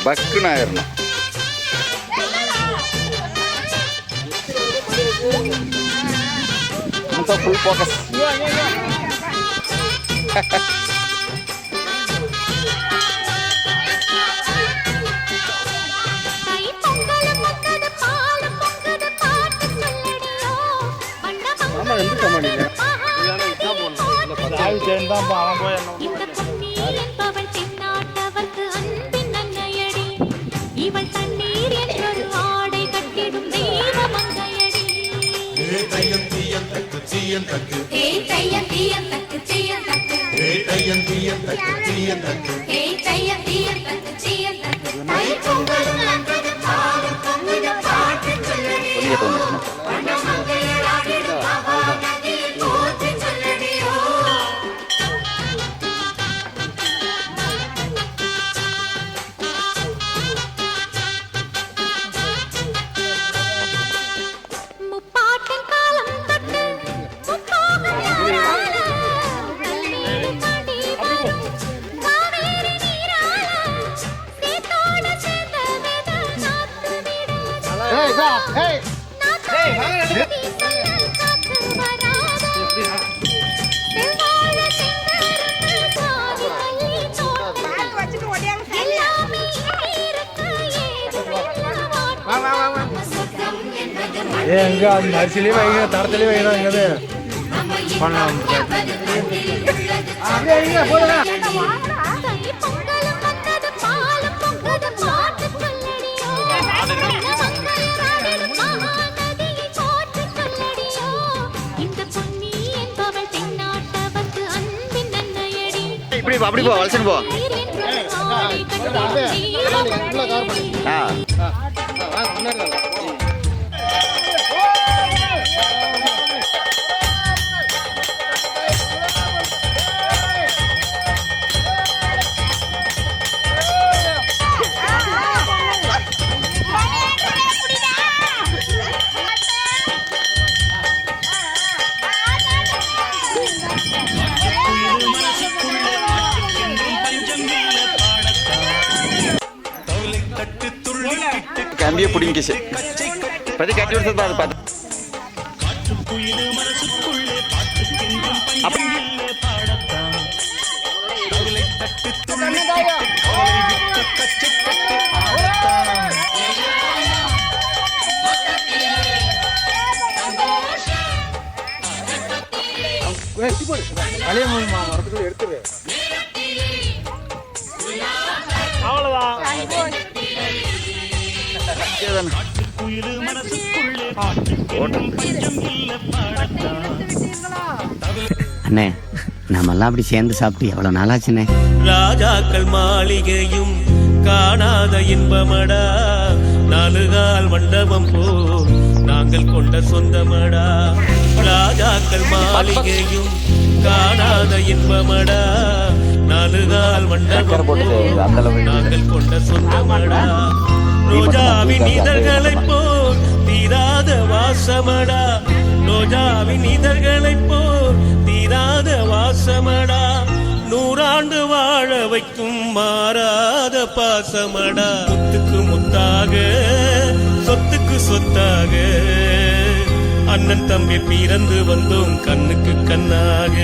பக்குன்னு ஆயிடணும். Full focus. எங்க அந்த அரிசிலே வைங்க, தரத்திலே வைங்க. எங்கது பண்ணலாம் இப்படி அப்படி போ, வளர்ச்சுன்னு போ. கம்பியை பிடிங்கிச்சு பதி கட்டி விடுறது அது பார்த்து எடுத்துரு. அவ்வளவுதான். அண்ணே, நாமெல்லாம் அப்படி சேர்ந்து சாப்பிட்டு எவ்வளவு நாளாச்சுண்ணே. ராஜாக்கள் மாளிகையும் காணாத இன்பமடா, நாலுகால் மண்டபம் போ நாங்கள் கொண்ட சொந்தமடா. ராஜாக்கள் மாளிகையும் காணாத இன்பமடா, நாலுகால் மண்டபம் போ நாங்கள் கொண்ட சொந்தமடா. ரோஜாவின் இதழ்களைப் போல் தீராத வாசமடா, ரோஜாவின் இதழ்களைப் போல் தீராத வாசமடா. நூறாண்டு வாழ வைக்கும் மாறாத பாசமடா. முத்துக்கு முத்தாக சொத்துக்கு சொத்தாக அண்ணன் தம்பி பிறந்து வந்தோம் கண்ணுக்கு கண்ணாக.